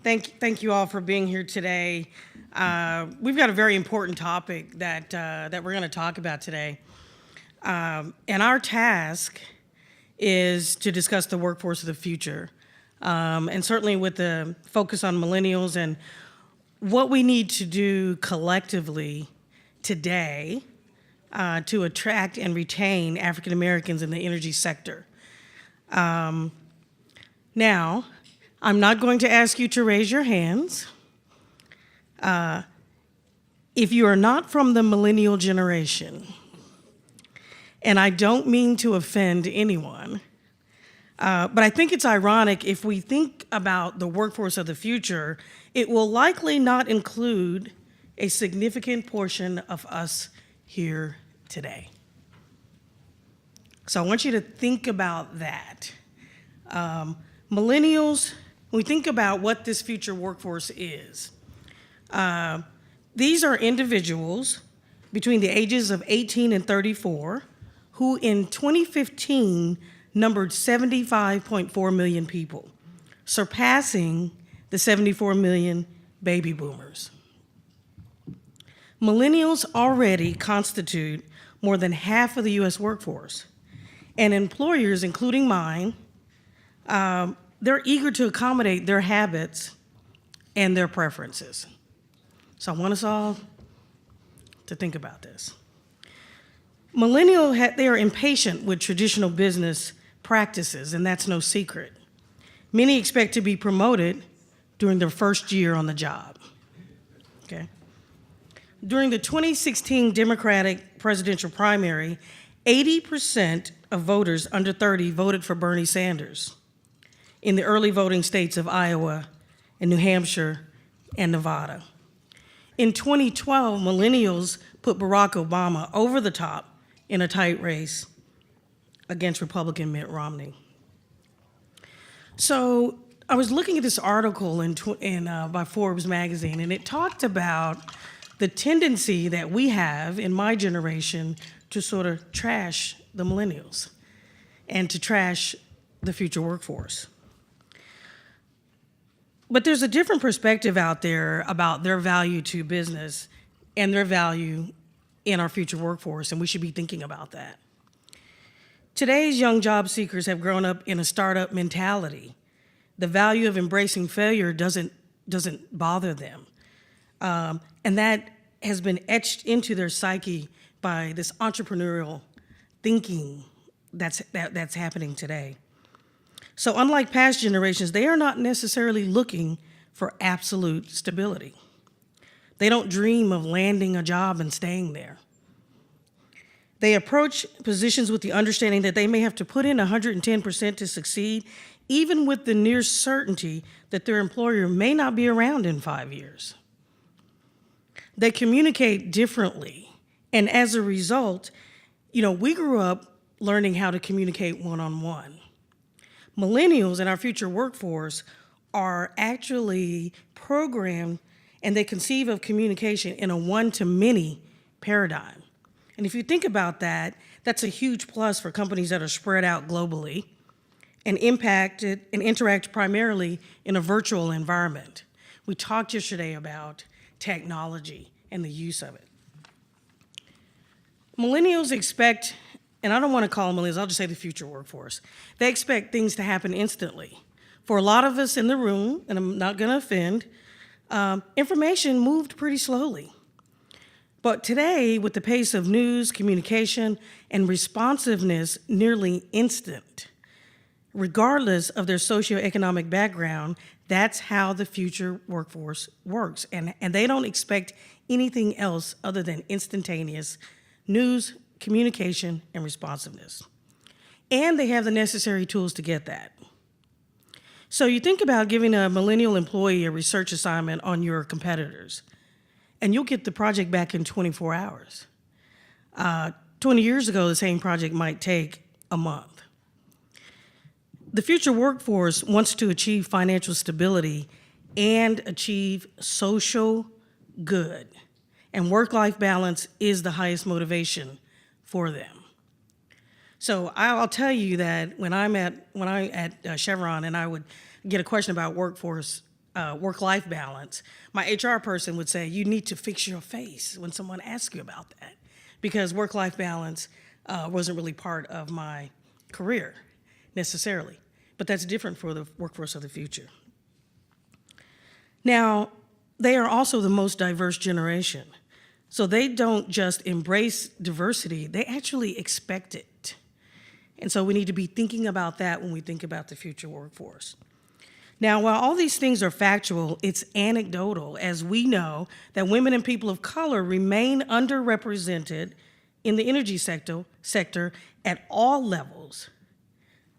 Thank you all for being here today. We've got a very important topic that we're going to talk about today. And our task is to discuss the workforce of the future. And certainly with the focus on millennials and what we need to do collectively today to attract and retain African Americans in the energy sector. Now, I'm not going to ask you to raise your hands. If you are not from the millennial generation, and I don't mean to offend anyone, but I think it's ironic if we think about the workforce of the future, it will likely not include a significant portion of us here today. So I want you to think about that. Millennials, when we think about what this future workforce is, these are individuals between the ages of 18 and 34 who in 2015 numbered 75.4 million people, surpassing the 74 million baby boomers. Millennials already constitute more than half of the US workforce, and employers, including mine, they're eager to accommodate their habits and their preferences. So I want us all to think about this. They are impatient with traditional business practices, and that's no secret. Many expect to be promoted during their first year on the job, okay? During the 2016 Democratic presidential primary, 80% of voters under 30 voted for Bernie Sanders in the early voting states of Iowa and New Hampshire and Nevada. In 2012, millennials put Barack Obama over the top in a tight race against Republican Mitt Romney. So I was looking at this article by Forbes magazine, and it talked about the tendency that we have in my generation to sort of trash the millennials and to trash the future workforce. But there's a different perspective out there about their value to business and their value in our future workforce, and we should be thinking about that. Today's young job seekers have grown up in a startup mentality. The value of embracing failure doesn't bother them. And that has been etched into their psyche by this entrepreneurial thinking that's happening today. So unlike past generations, they are not necessarily looking for absolute stability. They don't dream of landing a job and staying there. They approach positions with the understanding that they may have to put in 110% to succeed, even with the near certainty that their employer may not be around in 5 years. They communicate differently, and as a result, we grew up learning how to communicate one-on-one. Millennials in our future workforce are actually programmed, and they conceive of communication in a one-to-many paradigm. And if you think about that, that's a huge plus for companies that are spread out globally and interact primarily in a virtual environment. We talked yesterday about technology and the use of it. Millennials expect, and I don't want to call them millennials, I'll just say the future workforce. They expect things to happen instantly. For a lot of us in the room, and I'm not going to offend, information moved pretty slowly. But today, with the pace of news, communication, and responsiveness nearly instant, regardless of their socioeconomic background, that's how the future workforce works. And they don't expect anything else other than instantaneous news, communication, and responsiveness. And they have the necessary tools to get that. So you think about giving a millennial employee a research assignment on your competitors, and you'll get the project back in 24 hours. 20 years ago, the same project might take a month. The future workforce wants to achieve financial stability and achieve social good. And work-life balance is the highest motivation for them. So I'll tell you that when I'm at Chevron and I would get a question about workforce work-life balance, my HR person would say, you need to fix your face when someone asks you about that, because work-life balance wasn't really part of my career necessarily. But that's different for the workforce of the future. Now, they are also the most diverse generation. So they don't just embrace diversity, they actually expect it. And so we need to be thinking about that when we think about the future workforce. Now, while all these things are factual, it's anecdotal, as we know that women and people of color remain underrepresented in the energy sector at all levels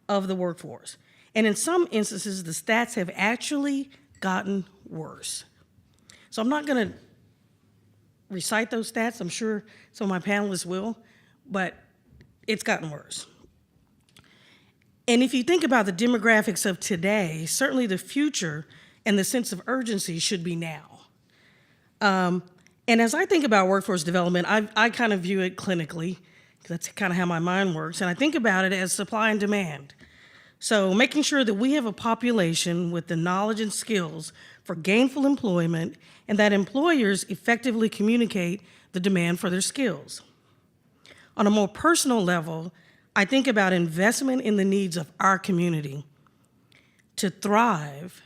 of the workforce. And in some instances, the stats have actually gotten worse. So I'm not going to recite those stats. I'm sure some of my panelists will, but it's gotten worse. And if you think about the demographics of today, certainly the future and the sense of urgency should be now. And as I think about workforce development, I kind of view it clinically, because that's kind of how my mind works, and I think about it as supply and demand. So making sure that we have a population with the knowledge and skills for gainful employment, and that employers effectively communicate the demand for their skills. On a more personal level, I think about investment in the needs of our community to thrive,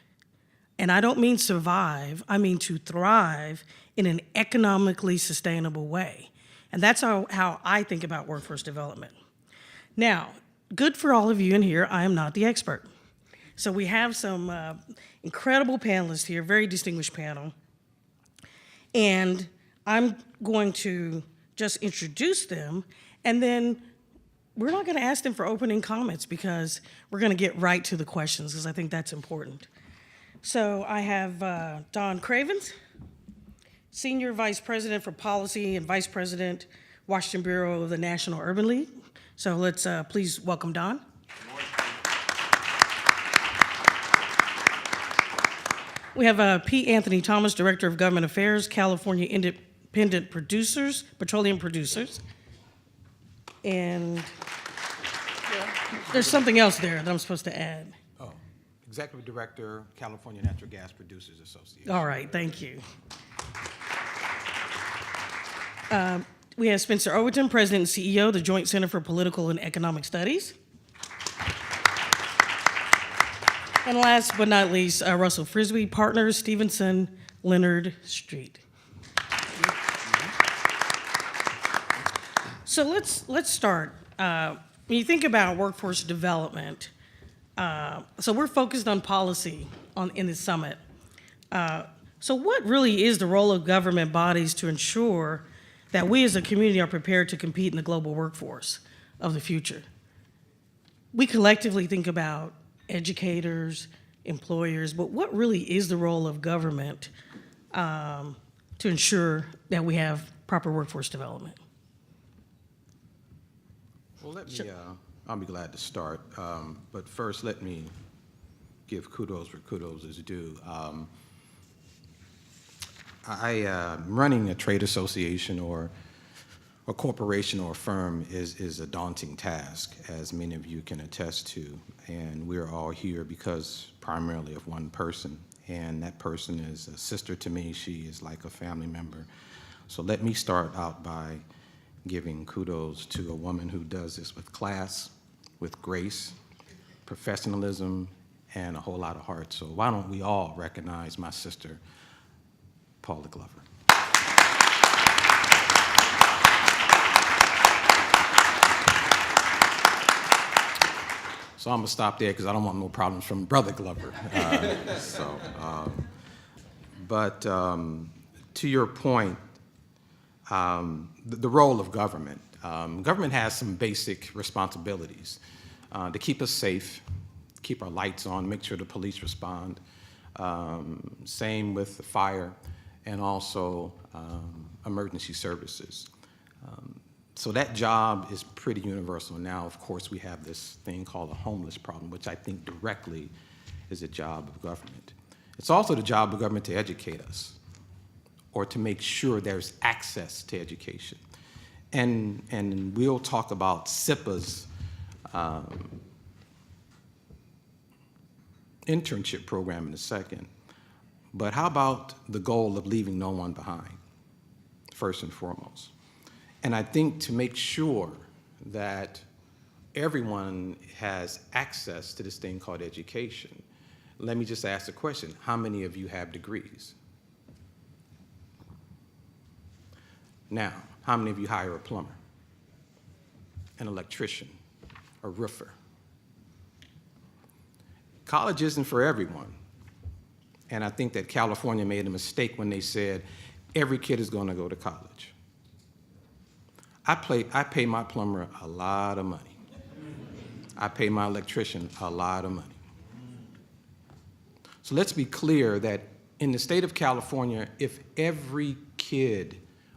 and I don't mean survive, I mean to thrive in an economically sustainable way. And that's how I think about workforce development. Now, good for all of you in here, I am not the expert. So we have some incredible panelists here, very distinguished panel. And I'm going to just introduce them, and then we're not going to ask them for opening comments, because we're going to get right to the questions, because I think that's important. So I have Don Cravens, Senior Vice President for Policy and Vice President, Washington Bureau of the National Urban League. So let's please welcome Don. We have P. Anthony Thomas, Director of Government Affairs, California Independent Producers, Petroleum Producers. And there's something else there that I'm supposed to add. Oh, Executive Director, California Natural Gas Producers Association. All right, thank you. We have Spencer Overton, President and CEO of the Joint Center for Political and Economic Studies. And last but not least, Russell Frisbee, Partners, Stevenson, Leonard Street. So let's start. When you think about workforce development, so we're focused on policy in this summit. So what really is the role of government bodies to ensure that we as a community are prepared to compete in the global workforce of the future? We collectively think about educators, employers, but what really is the role of government to ensure that we have proper workforce development? Well, I'll be glad to start. But first, let me give kudos where kudos is due. Running a trade association or a corporation or a firm is a daunting task, as many of you can attest to. And we're all here because primarily of one person. And that person is a sister to me. She is like a family member. So let me start out by giving kudos to a woman who does this with class, with grace, professionalism, and a whole lot of heart. So why don't we all recognize my sister, Paula Glover. So I'm gonna stop there because I don't want no problems from Brother Glover. But to your point, the role of government. Government has some basic responsibilities to keep us safe, keep our lights on, make sure the police respond. Same with the fire and also emergency services. So that job is pretty universal. Now, of course, we have this thing called a homeless problem, which I think directly is a job of government. It's also the job of government to educate us or to make sure there's access to education. And we'll talk about SIPA's internship program in a second. But how about the goal of leaving no one behind, first and foremost? And I think to make sure that everyone has access to this thing called education, let me just ask the question, how many of you have degrees? Now, how many of you hire a plumber, an electrician, a roofer? College isn't for everyone. And I think that California made a mistake when they said every kid is going to go to college. I pay my plumber a lot of money. I pay my electrician a lot of money. So let's be clear that in the state of California, if every kid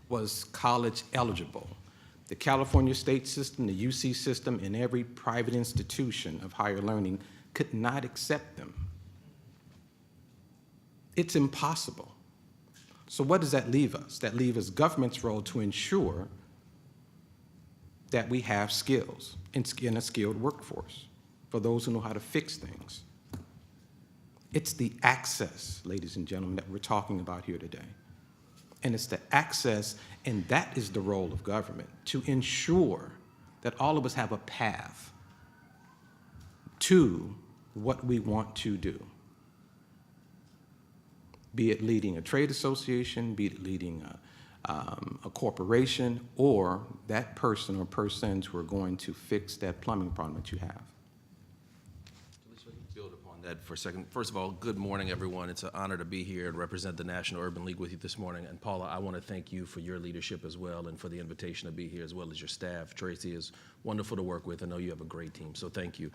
was college eligible, the California state system, the UC system, and every private institution of higher learning could not accept them. It's impossible. So what does that leave us? That leaves us government's role to ensure that we have skills in a skilled workforce for those who know how to fix things. It's the access, ladies and gentlemen, that we're talking about here today. And it's the access, and that is the role of government, to ensure that all of us have a path to what we want to do. Be it leading a trade association, be it leading a corporation, or that person or persons who are going to fix that plumbing problem that you have. Build upon that for a second. First of all, good morning, everyone. It's an honor to be here and represent the National Urban League with you this morning. And Paula, I want to thank you for your leadership as well and for the invitation to be here, as well as your staff. Tracy is wonderful to work with. I know you have a great team, so thank you.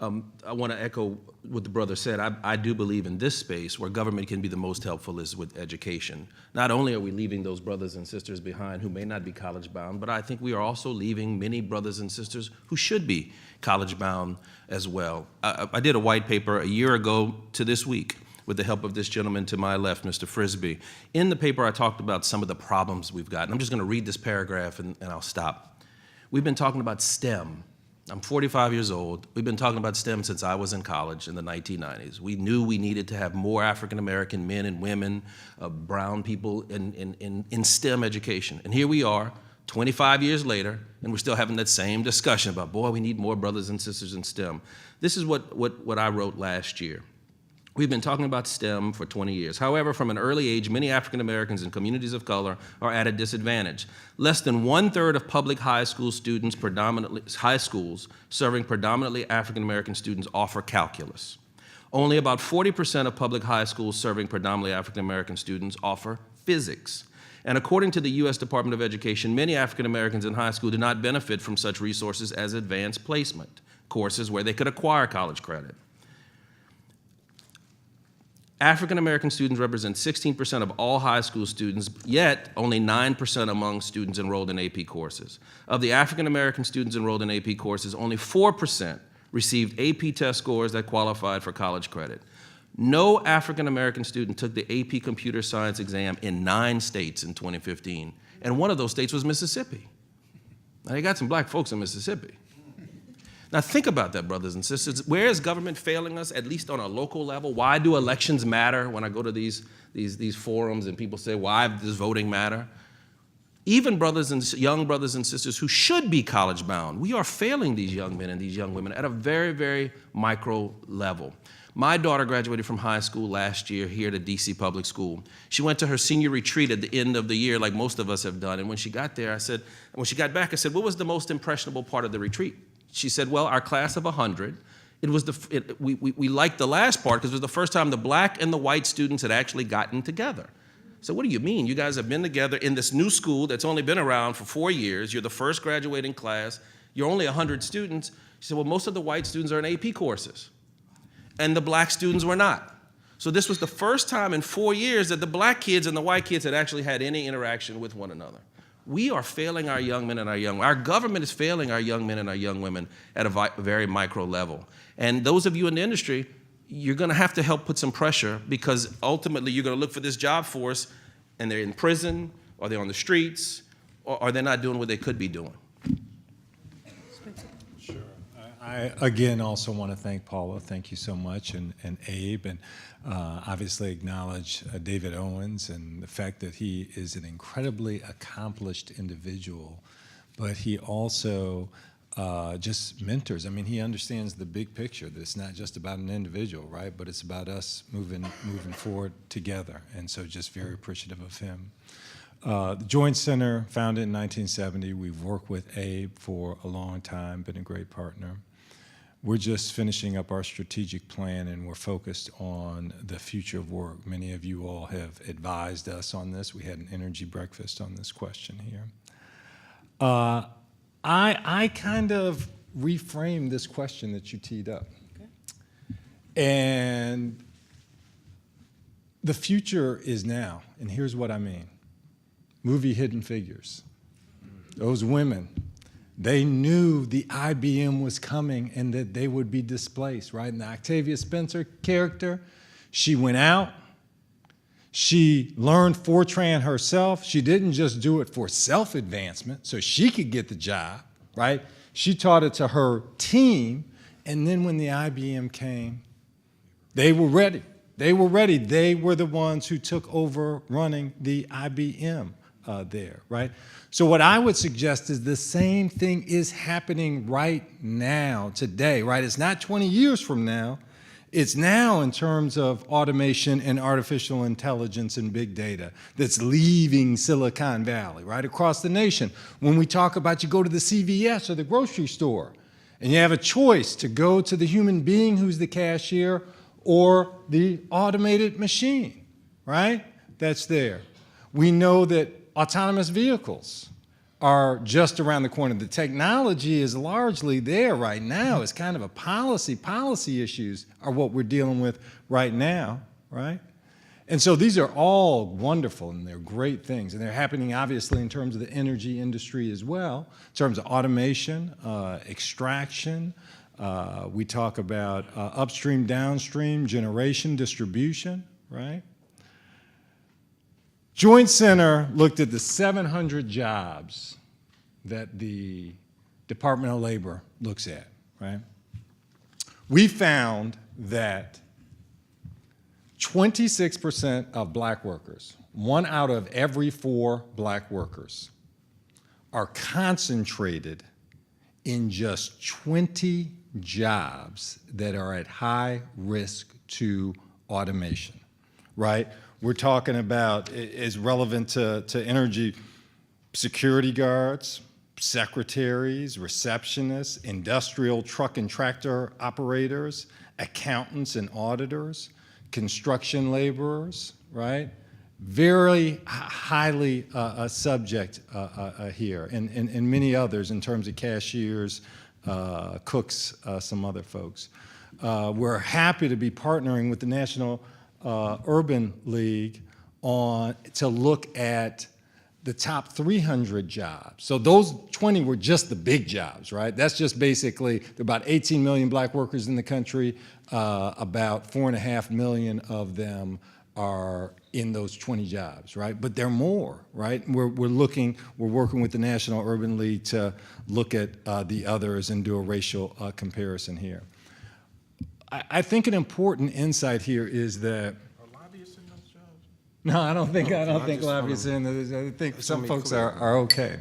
I want to echo what the brother said. I do believe in this space where government can be the most helpful is with education. Not only are we leaving those brothers and sisters behind who may not be college bound, but I think we are also leaving many brothers and sisters who should be college bound as well. I did a white paper a year ago to this week with the help of this gentleman to my left, Mr. Frisbee. In the paper, I talked about some of the problems we've got. And I'm just going to read this paragraph and I'll stop. We've been talking about STEM. I'm 45 years old. We've been talking about STEM since I was in college in the 1990s. We knew we needed to have more African-American men and women, brown people in STEM education. And here we are, 25 years later, and we're still having that same discussion about, boy, we need more brothers and sisters in STEM. This is what I wrote last year. We've been talking about STEM for 20 years. However, from an early age, many African Americans and communities of color are at a disadvantage. Less than 1/3 of public high school students, high schools serving predominantly African American students, offer calculus. Only about 40% of public high schools serving predominantly African American students offer physics. And according to the U.S. Department of Education, many African Americans in high school do not benefit from such resources as advanced placement courses where they could acquire college credit. African American students represent 16% of all high school students, yet only 9% among students enrolled in AP courses. Of the African American students enrolled in AP courses, only 4% received AP test scores that qualified for college credit. No African American student took the AP computer science exam in 9 states in 2015, and one of those states was Mississippi. Now, they got some black folks in Mississippi. Now think about that, brothers and sisters. Where is government failing us, at least on a local level? Why do elections matter? When I go to these forums and people say, why does voting matter? Even young brothers and sisters who should be college bound, we are failing these young men and these young women at a very, very micro level. My daughter graduated from high school last year here at DC Public School. She went to her senior retreat at the end of the year, like most of us have done. And when she got there, when she got back, I said, what was the most impressionable part of the retreat? She said, well, our class of 100, we liked the last part because it was the first time the black and the white students had actually gotten together. So what do you mean? You guys have been together in this new school that's only been around for 4 years. You're the first graduating class. You're only 100 students. She said, well, most of the white students are in AP courses, and the black students were not. So this was the first time in 4 years that the black kids and the white kids had actually had any interaction with one another. We are failing our young men and our government is failing our young men and our young women at a very micro level. And those of you in the industry, you're gonna have to help put some pressure because ultimately you're gonna look for this job force and they're in prison or they're on the streets or they're not doing what they could be doing. Sure. I, again, also want to thank Paula. Thank you so much, and Abe, and obviously acknowledge David Owens and the fact that he is an incredibly accomplished individual, but he also just mentors. I mean, he understands the big picture, that it's not just about an individual, right, but it's about us moving forward together, and so just very appreciative of him. The Joint Center, founded in 1970, we've worked with Abe for a long time, been a great partner. We're just finishing up our strategic plan, and we're focused on the future of work. Many of you all have advised us on this. We had an energy breakfast on this question here. I kind of reframed this question that you teed up. Okay. And the future is now, and here's what I mean. Movie Hidden Figures. Those women, they knew the IBM was coming and that they would be displaced, right? And the Octavia Spencer character, she went out, she learned Fortran herself. She didn't just do it for self-advancement so she could get the job, right? She taught it to her team, and then when the IBM came, they were ready. They were ready. They were the ones who took over running the IBM there, right? So what I would suggest is the same thing is happening right now, today, right? It's not 20 years from now. It's now in terms of automation and artificial intelligence and big data that's leaving Silicon Valley, right, across the nation. When we talk about you go to the CVS or the grocery store, and you have a choice to go to the human being who's the cashier or the automated machine, right, that's there. We know that autonomous vehicles are just around the corner. The technology is largely there right now. It's kind of a policy issues are what we're dealing with right now, right? And so these are all wonderful, and they're great things, and they're happening obviously in terms of the energy industry as well, in terms of automation, extraction. We talk about upstream, downstream, generation, distribution, right? Joint Center looked at the 700 jobs that the Department of Labor looks at, right? We found that 26% of black workers, 1 out of every 4 black workers, are concentrated in just 20 jobs that are at high risk to automation, right? We're talking about, is relevant to energy, security guards, secretaries, receptionists, industrial truck and tractor operators, accountants and auditors, construction laborers, right? Very highly a subject here, and many others in terms of cashiers, cooks, some other folks. We're happy to be partnering with the National Urban League to look at the top 300 jobs. So those 20 were just the big jobs, right? That's just basically, there are about 18 million black workers in the country. About 4.5 million of them are in those 20 jobs, right? But there are more, right? We're working with the National Urban League to look at the others and do a racial comparison here. I think an important insight here is that. Are lobbyists in those jobs? No, I don't think lobbyists in those. I think some folks are okay.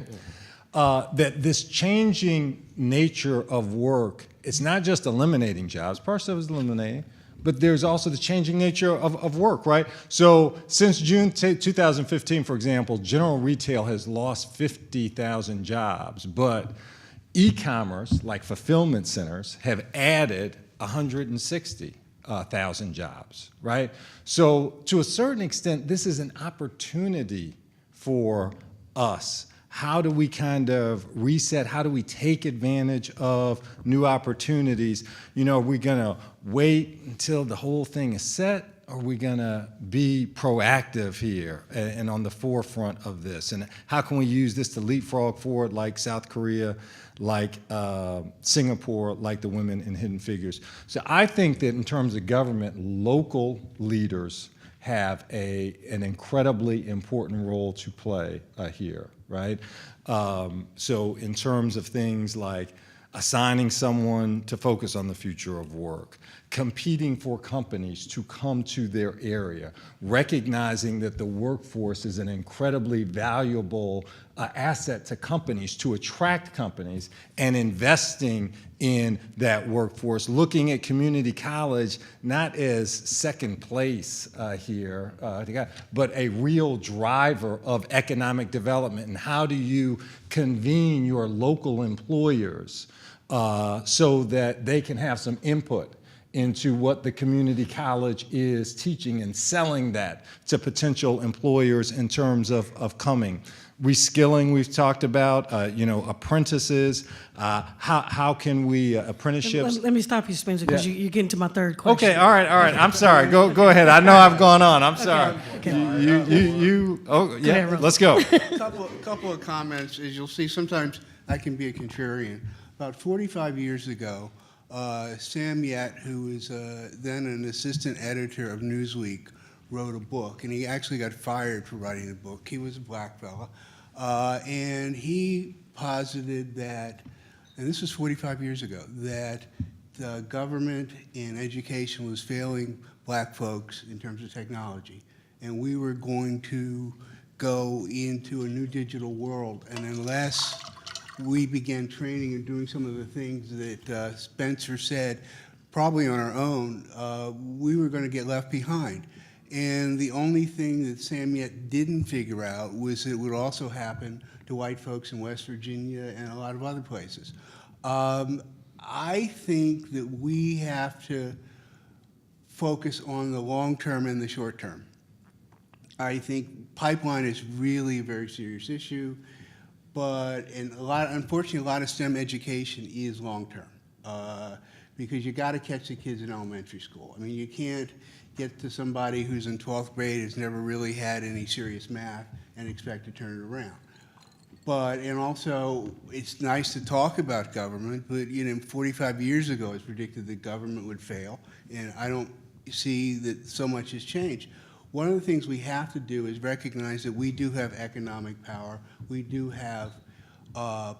That this changing nature of work, it's not just eliminating jobs. Part of it is eliminating, but there's also the changing nature of work, right? So since June 2015, for example, general retail has lost 50,000 jobs, but e-commerce, like fulfillment centers, have added 160,000 jobs, right? So to a certain extent, this is an opportunity for us. How do we kind of reset? How do we take advantage of new opportunities? You know, are we gonna wait until the whole thing is set? Or are we gonna be proactive here and on the forefront of this? And how can we use this to leapfrog forward like South Korea, like Singapore, like the women in Hidden Figures? So I think that in terms of government, local leaders have an incredibly important role to play here, right? So in terms of things like assigning someone to focus on the future of work, competing for companies to come to their area, recognizing that the workforce is an incredibly valuable asset to companies, to attract companies, and investing in that workforce, looking at community college not as second place here, but a real driver of economic development. And how do you convene your local employers so that they can have some input into what the community college is teaching and selling that to potential employers in terms of coming. Reskilling, we've talked about, apprentices. How can we, apprenticeships? Let me stop you, Spencer, because you're getting to my third question. Okay, all right. I'm sorry. Go ahead. I know I've gone on. I'm sorry. Let's go. Couple of comments. As you'll see, sometimes I can be a contrarian. About 45 years ago, Sam Yet, who was then an assistant editor of Newsweek, wrote a book, and he actually got fired for writing the book. He was a black fella, and he posited that, and this was 45 years ago, that the government in education was failing black folks in terms of technology, and we were going to go into a new digital world, and unless we began training and doing some of the things that Spencer said, probably on our own, we were going to get left behind. And the only thing that Sam Yet didn't figure out was it would also happen to white folks in West Virginia and a lot of other places. I think that we have to focus on the long term and the short term. I think pipeline is really a very serious issue, but unfortunately, a lot of STEM education is long term because you got to catch the kids in elementary school. I mean, you can't get to somebody who's in 12th grade, has never really had any serious math, and expect to turn it around. And also, it's nice to talk about government, but 45 years ago, it's predicted that government would fail, and I don't see that so much has changed. One of the things we have to do is recognize that we do have economic power, we do have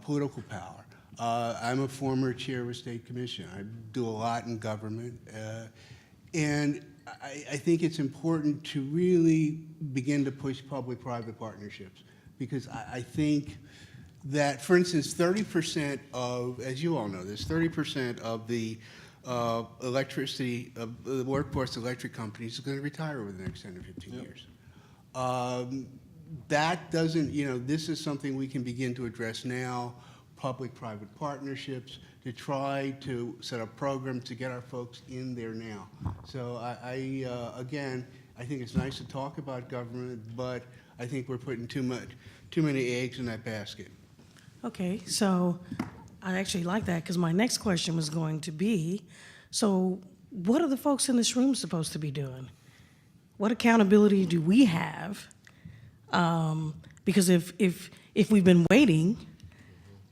political power. I'm a former chair of a state commission. I do a lot in government, and I think it's important to really begin to push public-private partnerships, because I think that, for instance, 30% of, as you all know this, 30% of the electricity, of the workforce electric companies is going to retire over the next 10 or 15 years. That doesn't, this is something we can begin to address now, public-private partnerships, to try to set up programs to get our folks in there now. So again, I think it's nice to talk about government, but I think we're putting too many eggs in that basket. Okay, so I actually like that, because my next question was going to be, so what are the folks in this room supposed to be doing? What accountability do we have? Because if we've been waiting,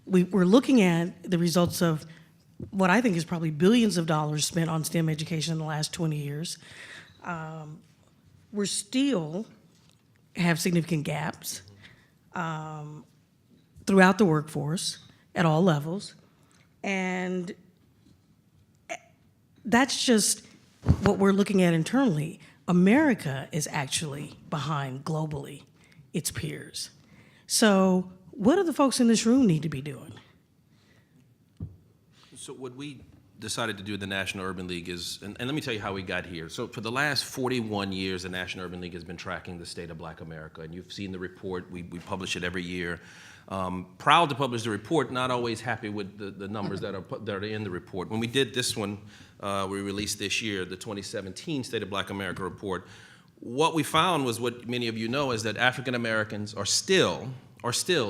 we're looking at the results of what I think is probably billions of dollars spent on STEM education in the last 20 years. We're still have significant gaps throughout the workforce at all levels. And that's just what we're looking at internally. America is actually behind globally its peers. So what do the folks in this room need to be doing? So what we decided to do at the National Urban League is, and let me tell you how we got here. So for the last 41 years, the National Urban League has been tracking the state of Black America, and you've seen the report. We publish it every year. Proud to publish the report, not always happy with the numbers that are in the report. When we did this one, we released this year, the 2017 State of Black America report, what we found was what many of you know, is that African Americans are still,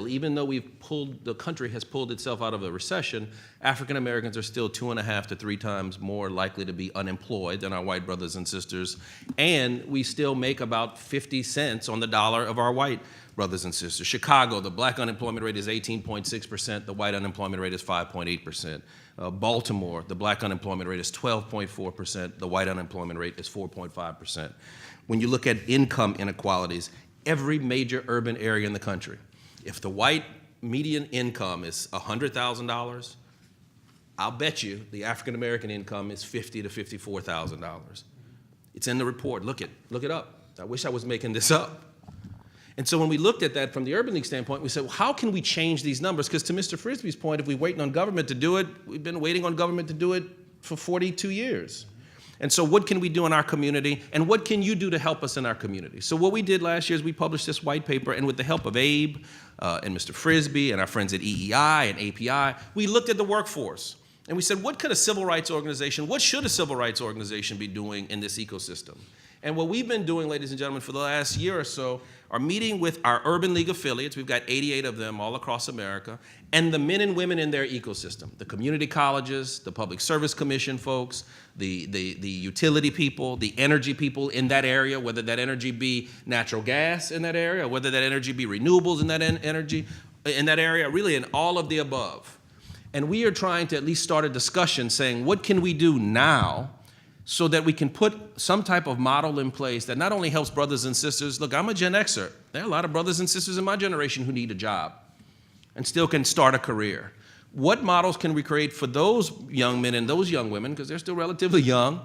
even though the country has pulled itself out of a recession, African Americans are still 2.5 to 3 times more likely to be unemployed than our white brothers and sisters. And we still make about 50 cents on the dollar of our white brothers and sisters. Chicago, the black unemployment rate is 18.6%, the white unemployment rate is 5.8%. Baltimore, the black unemployment rate is 12.4%, the white unemployment rate is 4.5%. When you look at income inequalities, every major urban area in the country, if the white median income is $100,000, I'll bet you the African American income is $50,000 to $54,000. It's in the report. Look it up. I wish I was making this up. And so when we looked at that from the Urban League standpoint, we said, well, how can we change these numbers? Because to Mr. Frisbee's point, if we're waiting on government to do it, we've been waiting on government to do it for 42 years. And so what can we do in our community, and what can you do to help us in our community? So what we did last year is we published this white paper, and with the help of AABE and Mr. Frisbee and our friends at EEI and API, we looked at the workforce. And we said, what should a civil rights organization be doing in this ecosystem? And what we've been doing, ladies and gentlemen, for the last year or so, are meeting with our Urban League affiliates, we've got 88 of them all across America, and the men and women in their ecosystem, the community colleges, the Public Service Commission folks, the utility people, the energy people in that area, whether that energy be natural gas in that area, or whether that energy be renewables in that energy in that area, really in all of the above. And we are trying to at least start a discussion saying, what can we do now so that we can put some type of model in place that not only helps brothers and sisters. Look, I'm a Gen Xer. There are a lot of brothers and sisters in my generation who need a job and still can start a career. What models can we create for those young men and those young women, because they're still relatively young,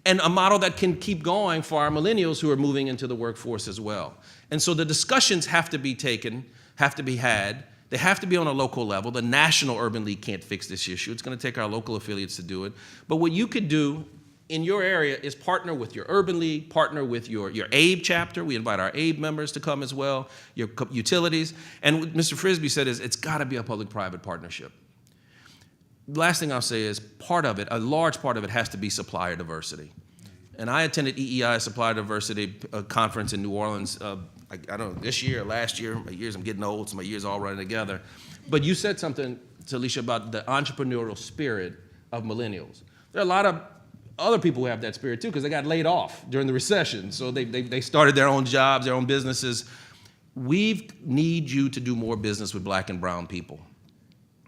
and a model that can keep going for our millennials who are moving into the workforce as well? And so the discussions have to be taken, have to be had. They have to be on a local level. The National Urban League can't fix this issue. It's going to take our local affiliates to do it. But what you could do in your area is partner with your Urban League, partner with your AABE chapter. We invite our AABE members to come as well, your utilities. And what Mr. Frisbee said is it's got to be a public-private partnership. The last thing I'll say is part of it, a large part of it has to be supplier diversity. And I attended EEI Supplier Diversity Conference in New Orleans, I don't know, this year or last year. My years, I'm getting old, so my years all running together. But you said something, Talisha, about the entrepreneurial spirit of millennials. There are a lot of other people who have that spirit too, because they got laid off during the recession. So they started their own jobs, their own businesses. We need you to do more business with Black and brown people.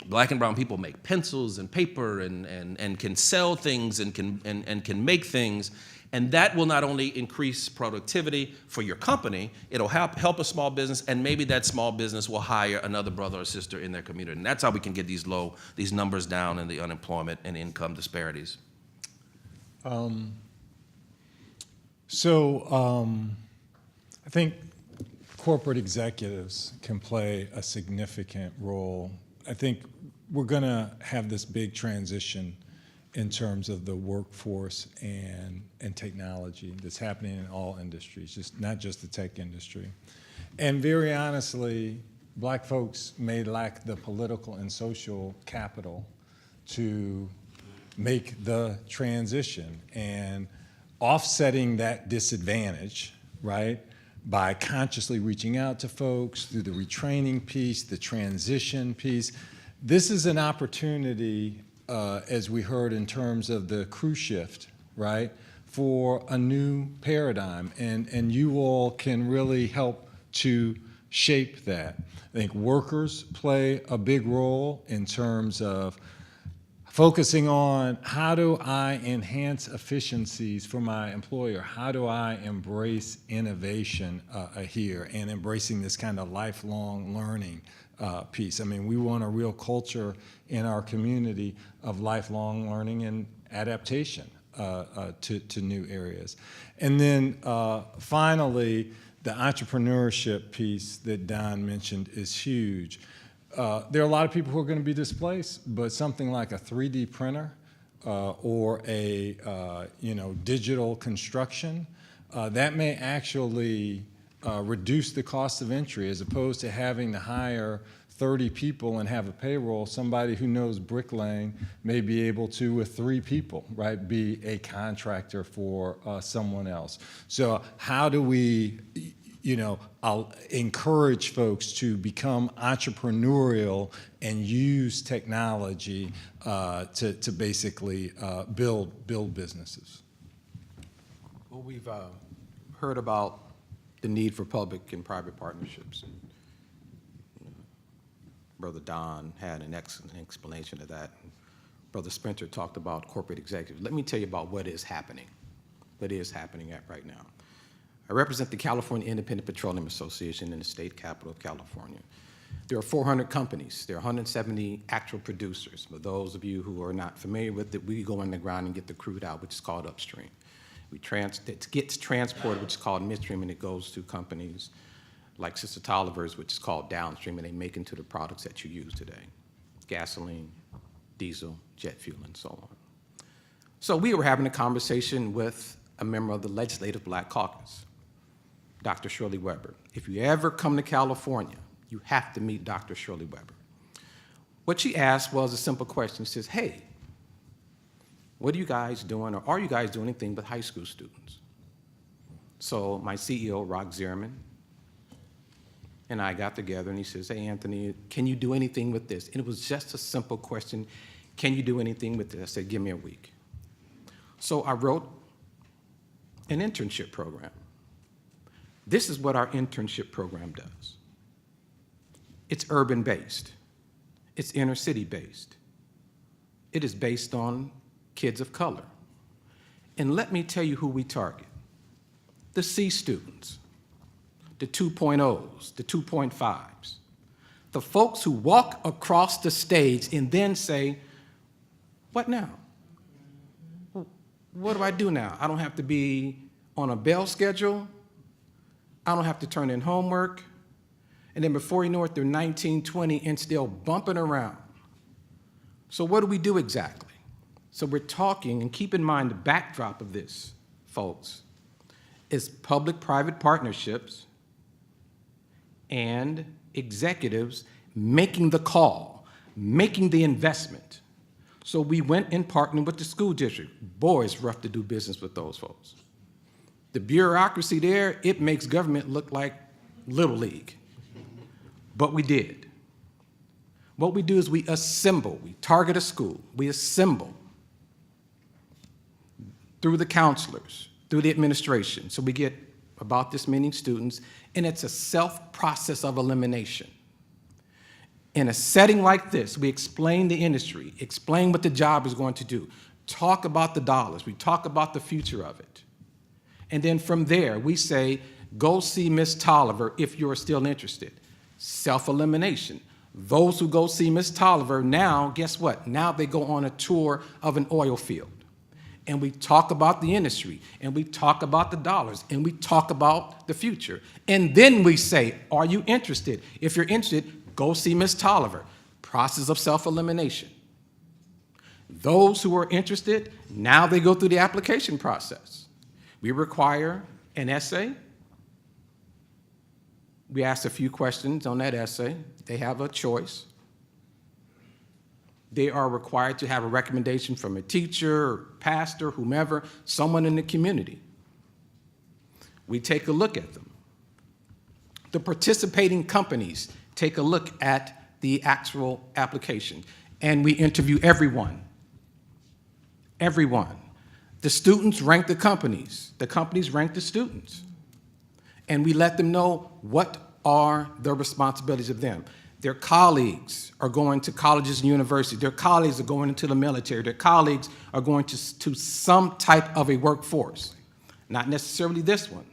Black and brown people make pencils and paper and can sell things and can make things. And that will not only increase productivity for your company, it'll help a small business, and maybe that small business will hire another brother or sister in their community. And that's how we can get these numbers down in the unemployment and income disparities. I think corporate executives can play a significant role. I think we're going to have this big transition in terms of the workforce and technology that's happening in all industries, not just the tech industry. And very honestly, Black folks may lack the political and social capital to make the transition, and offsetting that disadvantage, right, by consciously reaching out to folks through the retraining piece, the transition piece. This is an opportunity, as we heard in terms of the crew shift, right, for a new paradigm, and you all can really help to shape that. I think workers play a big role in terms of focusing on how do I enhance efficiencies for my employer? How do I embrace innovation here and embracing this kind of lifelong learning piece? I mean, we want a real culture in our community of lifelong learning and adaptation to new areas. And then finally, the entrepreneurship piece that Don mentioned is huge. There are a lot of people who are going to be displaced, but something like a 3D printer or a digital construction, that may actually reduce the cost of entry, as opposed to having to hire 30 people and have a payroll. Somebody who knows bricklaying may be able to, with 3 people, right, be a contractor for someone else. So how do we, I'll encourage folks to become entrepreneurial and use technology to basically build businesses? Well, we've heard about the need for public and private partnerships. And, Brother Don had an excellent explanation of that. Brother Spencer talked about corporate executives. Let me tell you about what is happening right now. I represent the California Independent Petroleum Association in the state capital of California. There are 400 companies. There are 170 actual producers. For those of you who are not familiar with it, we go in the ground and get the crude out, which is called upstream. It gets transported, which is called midstream, and it goes to companies like Sister Tolliver's, which is called downstream, and they make into the products that you use today: gasoline, diesel, jet fuel, and so on. So we were having a conversation with a member of the Legislative Black Caucus, Dr. Shirley Weber. If you ever come to California, you have to meet Dr. Shirley Weber. What she asked was a simple question. She says, hey, what are you guys doing, or are you guys doing anything with high school students? So my CEO, Rock Zierman, and I got together, and he says, hey, Anthony, can you do anything with this? And it was just a simple question, can you do anything with this? I said, give me a week. So I wrote an internship program. This is what our internship program does. It's urban-based. It's inner-city-based. It is based on kids of color. And let me tell you who we target. The C students, the 2.0s, the 2.5s, the folks who walk across the stage and then say, what now? What do I do now? I don't have to be on a bell schedule. I don't have to turn in homework. And then before you know it, they're 19, 20, and still bumping around. So what do we do exactly? So we're talking, and keep in mind the backdrop of this, folks, is public-private partnerships and executives making the call, making the investment. So we went and partnered with the school district. Boy, it's rough to do business with those folks. The bureaucracy there, it makes government look like Little League. But we did. What we do is we assemble, we target a school, we assemble through the counselors, through the administration. So we get about this many students, and it's a self-process of elimination. In a setting like this, we explain the industry, explain what the job is going to do, talk about the dollars, we talk about the future of it. And then from there, we say, go see Ms. Tolliver if you're still interested. Self-elimination. Those who go see Ms. Tolliver now, guess what? Now they go on a tour of an oil field. And we talk about the industry, and we talk about the dollars, and we talk about the future. And then we say, are you interested? If you're interested, go see Ms. Tolliver. Process of self-elimination. Those who are interested, now they go through the application process. We require an essay. We ask a few questions on that essay. They have a choice. They are required to have a recommendation from a teacher, or pastor, whomever, someone in the community. We take a look at them. The participating companies take a look at the actual application, and we interview everyone. Everyone. The students rank the companies rank the students. And we let them know what are the responsibilities of them. Their colleagues are going to colleges and universities. Their colleagues are going into the military. Their colleagues are going to some type of a workforce. Not necessarily this one.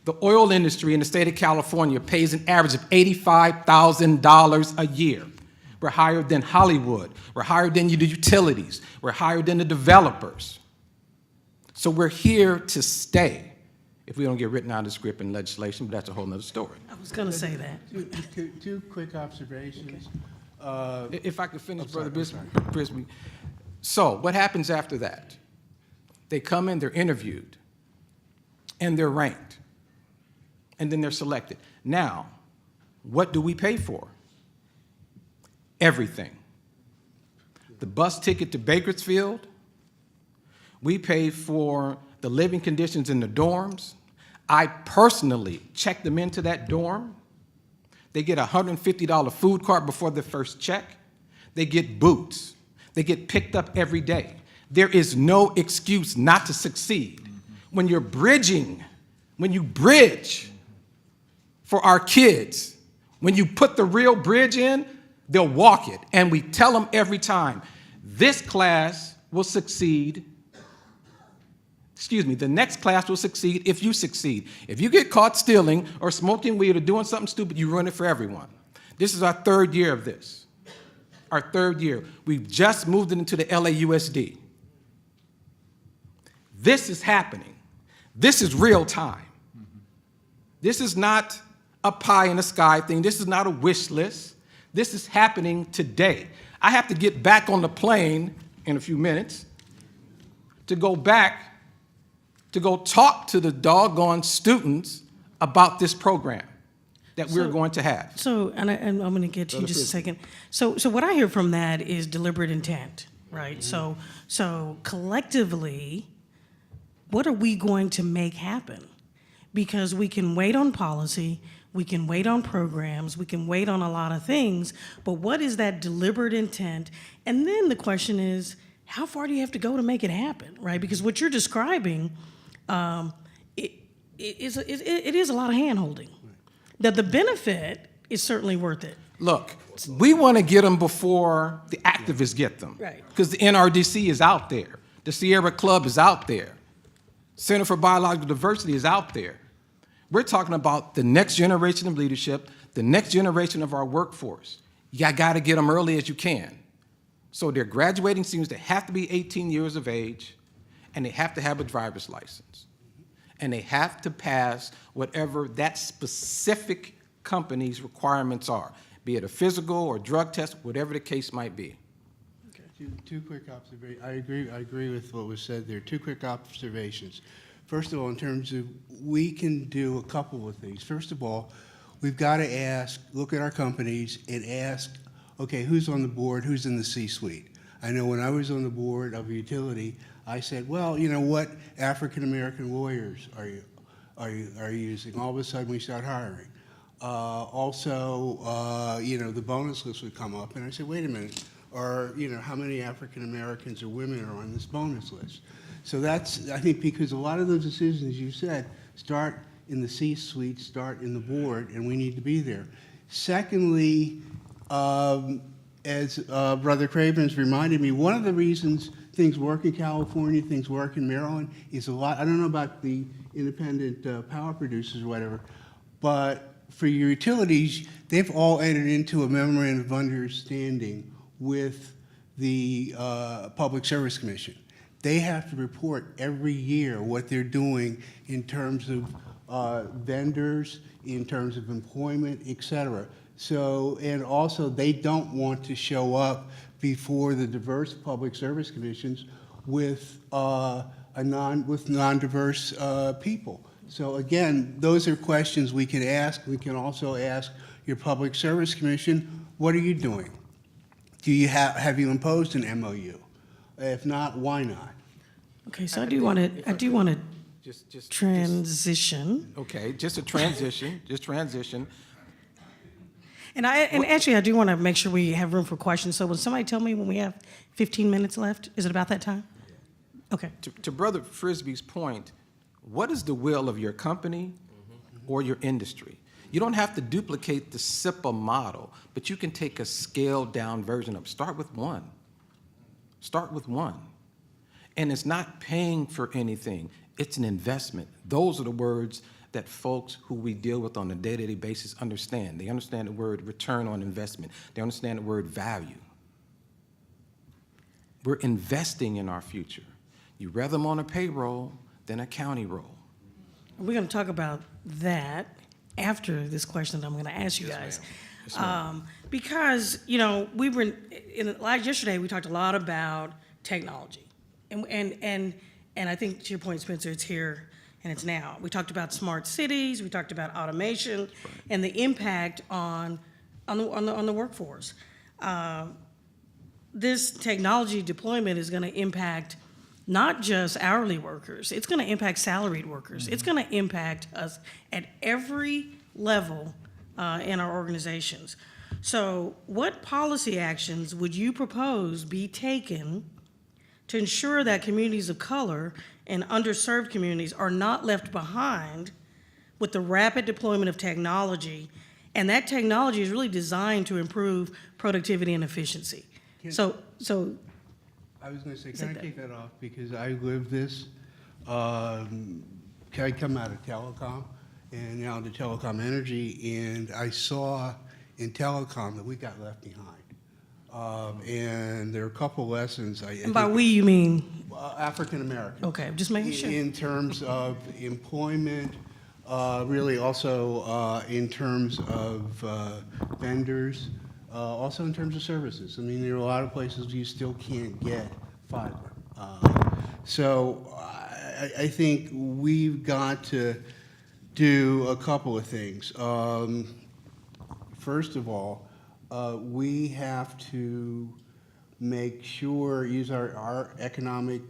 The oil industry in the state of California pays an average of $85,000 a year. We're higher than Hollywood. We're higher than the utilities. We're higher than the developers. So we're here to stay. If we don't get written out of the script in legislation, but that's a whole nother story. I was going to say that. Two quick observations. If I could finish, Brother Brisby. So what happens after that? They come in, they're interviewed, and they're ranked, and then they're selected. Now, what do we pay for? Everything. The bus ticket to Bakersfield, we pay for the living conditions in the dorms. I personally check them into that dorm. They get a $150 food cart before their first check. They get boots. They get picked up every day. There is no excuse not to succeed. When you're bridging, when you bridge for our kids, when you put the real bridge in, they'll walk it. And we tell them every time, this class will succeed. The next class will succeed if you succeed. If you get caught stealing or smoking weed or doing something stupid, you ruin it for everyone. This is our third year of this. Our third year. We've just moved it into the LAUSD. This is happening. This is real time. This is not a pie in the sky thing. This is not a wish list. This is happening today. I have to get back on the plane in a few minutes to go back to go talk to the doggone students about this program that we're going to have. So, and I'm going to get to you in just a second. So what I hear from that is deliberate intent, right? Mm-hmm. So collectively, what are we going to make happen? Because we can wait on policy, we can wait on programs, we can wait on a lot of things, but what is that deliberate intent? And then the question is, how far do you have to go to make it happen, right? Because what you're describing, it is a lot of hand-holding. That the benefit is certainly worth it. Look, we want to get them before the activists get them. Right. Because the NRDC is out there. The Sierra Club is out there. Center for Biological Diversity is out there. We're talking about the next generation of leadership, the next generation of our workforce. You got to get them early as you can. So their graduating seniors, they have to be 18 years of age, and they have to have a driver's license. And they have to pass whatever that specific company's requirements are, be it a physical or drug test, whatever the case might be. Two quick observations. I agree with what was said there. Two quick observations. First of all, in terms of, we can do a couple of things. First of all, we've got to ask, look at our companies and ask, okay, who's on the board, who's in the C-suite? I know when I was on the board of a utility, I said, well, you know what African-American lawyers are you using? All of a sudden we start hiring. Also, you know, the bonus list would come up, and I said, wait a minute, you know, how many African Americans or women are on this bonus list? So that's, I think, because a lot of those decisions you said start in the C-suite, start in the board, and we need to be there. Secondly, as Brother Craven's reminded me, one of the reasons things work in California, things work in Maryland is a lot, I don't know about the independent power producers or whatever, but for your utilities, they've all entered into a memorandum of understanding with the Public Service Commission. They have to report every year what they're doing in terms of vendors, in terms of employment, et cetera. So, and also they don't want to show up before the diverse public service commissions with non-diverse people. So again, those are questions we can ask. We can also ask your public service commission, what are you doing? Do you have you imposed an MOU? If not, why not? Okay, so I do want to transition. Okay, just a transition, And actually, I do want to make sure we have room for questions. So will somebody tell me when we have 15 minutes left? Is it about that time? Okay. To Brother Frisbee's point, what is the will of your company or your industry? You don't have to duplicate the SIPA model, but you can take a scaled down version of it. Start with one. Start with one. And it's not paying for anything. It's an investment. Those are the words that folks who we deal with on a day-to-day basis understand. They understand the word return on investment. They understand the word value. We're investing in our future. You'd rather them on a payroll than a county roll. We're going to talk about that after this question that I'm going to ask you guys. Yes, ma'am. Because, you know, yesterday we talked a lot about technology. And I think to your point, Spencer, it's here and it's now. We talked about smart cities, we talked about automation, and the impact on the workforce. This technology deployment is going to impact not just hourly workers, it's going to impact salaried workers. It's going to impact us at every level in our organizations. So what policy actions would you propose be taken to ensure that communities of color and underserved communities are not left behind with the rapid deployment of technology? And that technology is really designed to improve productivity and efficiency. So I was going to say, can I take that off? Because I live this. I come out of Telecom and now to Telecom Energy, and I saw in telecom that we got left behind. And there are a couple lessons. And by we, you mean? African American. Okay, just making sure. In terms of employment, really also in terms of vendors, also in terms of services. I mean, there are a lot of places you still can't get fiber. So I think we've got to do a couple of things. First of all, we have to make sure, use our economic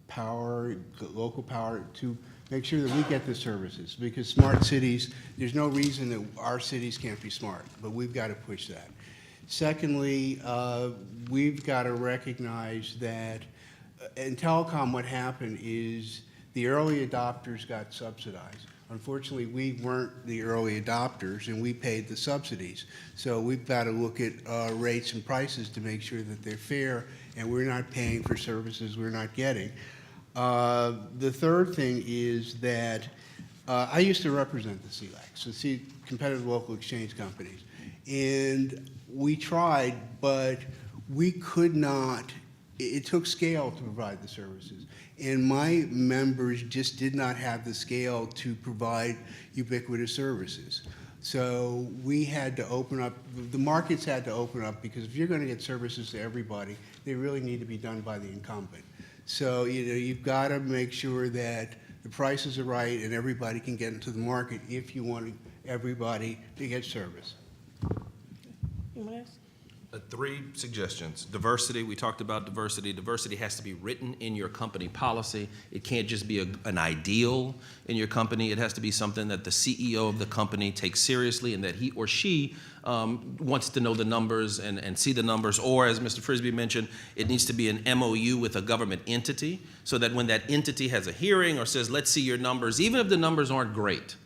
power, local power, to make sure that we get the services. Because smart cities, there's no reason that our cities can't be smart, but we've got to push that. Secondly, we've got to recognize that in telecom what happened is the early adopters got subsidized. Unfortunately, we weren't the early adopters, and we paid the subsidies. So we've got to look at rates and prices to make sure that they're fair, and we're not paying for services we're not getting. The third thing is that I used to represent the CLECs, the Competitive Local Exchange Companies, and we tried, but we could not. It took scale to provide the services. And my members just did not have the scale to provide ubiquitous services. So we had to open up, the markets had to open up, because if you're going to get services to everybody, they really need to be done by the incumbent. So you've got to make sure that the prices are right and everybody can get into the market if you want everybody to get service. Anyone else? 3 suggestions. Diversity, we talked about diversity. Diversity has to be written in your company policy. It can't just be an ideal in your company. It has to be something that the CEO of the company takes seriously and that he or she wants to know the numbers and see the numbers. Or, as Mr. Frisbee mentioned, it needs to be an MOU with a government entity so that when that entity has a hearing or says, let's see your numbers, even if the numbers aren't great,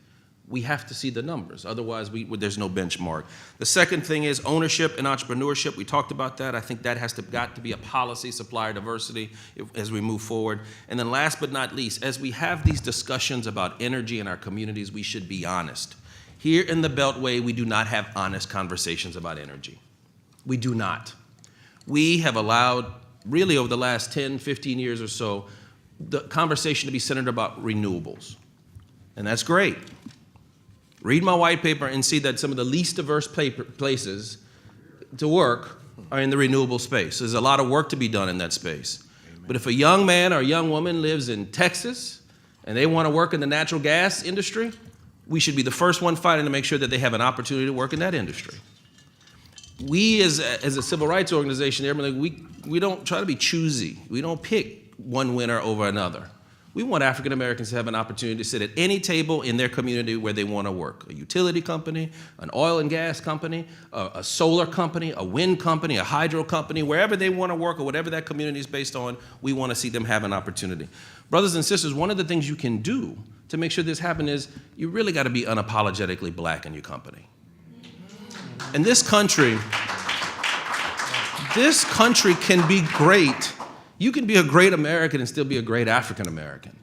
we have to see the numbers. Otherwise, there's no benchmark. The second thing is ownership and entrepreneurship. We talked about that. I think that got to be a policy, supplier diversity, as we move forward. And then last but not least, as we have these discussions about energy in our communities, we should be honest. Here in the Beltway, we do not have honest conversations about energy. We do not. We have allowed, really over the last 10, 15 years or so, the conversation to be centered about renewables. And that's great. Read my white paper and see that some of the least diverse places to work are in the renewable space. There's a lot of work to be done in that space. Amen. But if a young man or a young woman lives in Texas and they want to work in the natural gas industry, we should be the first one fighting to make sure that they have an opportunity to work in that industry. We as a civil rights organization, we don't try to be choosy. We don't pick one winner over another. We want African Americans to have an opportunity to sit at any table in their community where they want to work. A utility company, an oil and gas company, a solar company, a wind company, a hydro company, wherever they want to work or whatever that community is based on, we want to see them have an opportunity. Brothers and sisters, one of the things you can do to make sure this happens is you really got to be unapologetically black in your company. And this country can be great. You can be a great American and still be a great African American.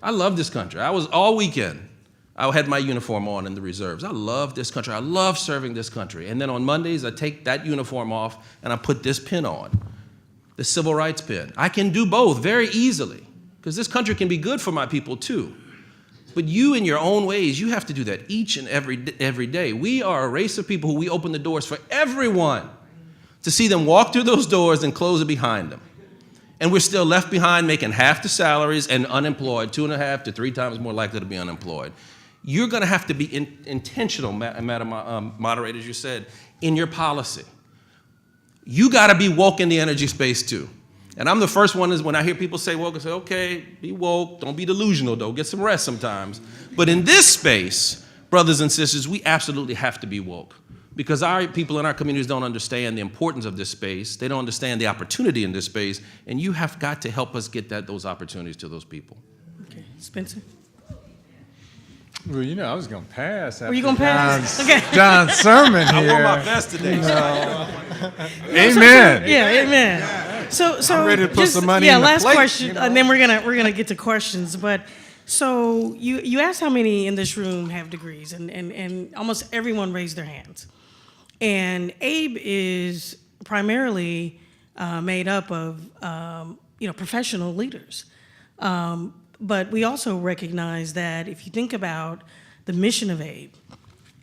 I love this country. I was all weekend. I had my uniform on in the reserves. I love this country. I love serving this country. And then on Mondays, I take that uniform off and I put this pin on, the civil rights pin. I can do both very easily because this country can be good for my people too. But you, in your own ways, you have to do that each and every day. We are a race of people who we open the doors for everyone to see them walk through those doors and close it behind them. And we're still left behind making half the salaries and unemployed, 2.5 to 3 times more likely to be unemployed. You're going to have to be intentional, Madam Moderator, as you said, in your policy. You got to be woke in the energy space too. And I'm the first one is when I hear people say woke, I say, okay, be woke, don't be delusional though, get some rest sometimes. But in this space, brothers and sisters, we absolutely have to be woke. Because our people in our communities don't understand the importance of this space. They don't understand the opportunity in this space. And you have got to help us get those opportunities to those people. Okay, Spencer? Well, you know, I was going to pass. Were you going to pass? Okay. John's sermon here. I wore my best today. Amen. Yeah, amen. So I'm ready to put some money in the last plate, question, you know? and then we're gonna get to questions. But so you asked how many in this room have degrees, and almost everyone raised their hands. And AABE is primarily made up of professional leaders. But we also recognize that if you think about the mission of AABE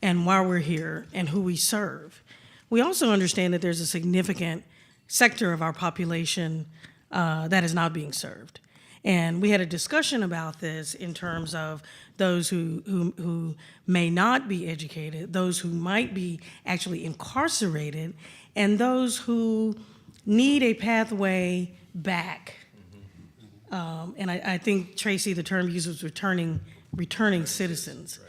and why we're here and who we serve, we also understand that there's a significant sector of our population that is not being served. And we had a discussion about this in terms of those who may not be educated, those who might be actually incarcerated, and those who need a pathway back. And I think, Tracy, the term used was returning citizens.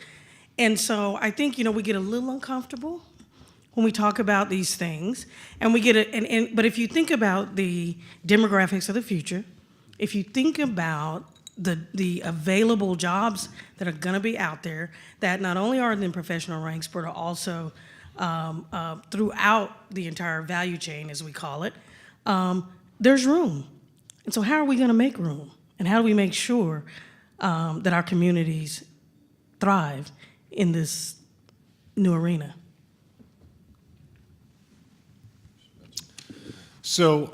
And so I think, we get a little uncomfortable when we talk about these things, and we get it. But if you think about the demographics of the future, if you think about the available jobs that are going to be out there, that not only are in professional ranks, but are also throughout the entire value chain, as we call it, there's room. And so how are we going to make room? And how do we make sure that our communities thrive in this new arena? So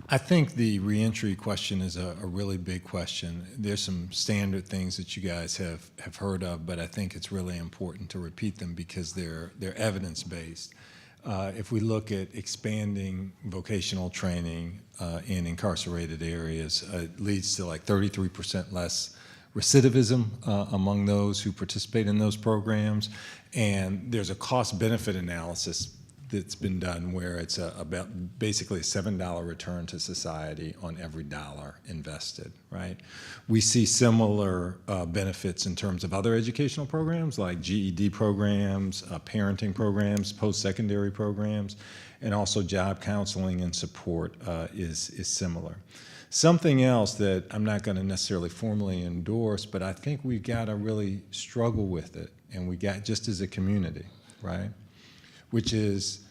I think the reentry question is a really big question. There's some standard things that you guys have heard of, but I think it's really important to repeat them because they're evidence-based. If we look at expanding vocational training in incarcerated areas, it leads to like 33% less recidivism among those who participate in those programs. And there's a cost-benefit analysis that's been done where it's about basically a $7 return to society on every dollar invested, right? We see similar benefits in terms of other educational programs like GED programs, parenting programs, post-secondary programs, and also job counseling and support is similar. Something else that I'm not going to necessarily formally endorse, but I think we've got to really struggle with it, and we got just as a community, right? Which is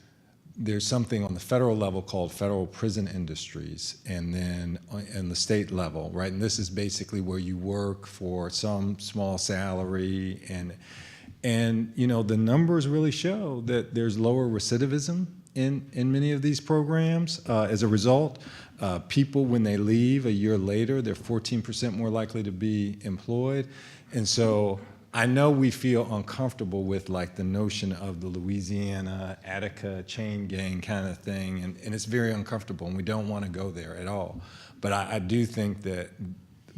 there's something on the federal level called federal prison industries, and then on the state level, right? And this is basically where you work for some small salary, and the numbers really show that there's lower recidivism in many of these programs. As a result, people, when they leave a year later, they're 14% more likely to be employed. And so I know we feel uncomfortable with like the notion of the Louisiana, Attica chain gang kind of thing, and it's very uncomfortable, and we don't want to go there at all. But I do think that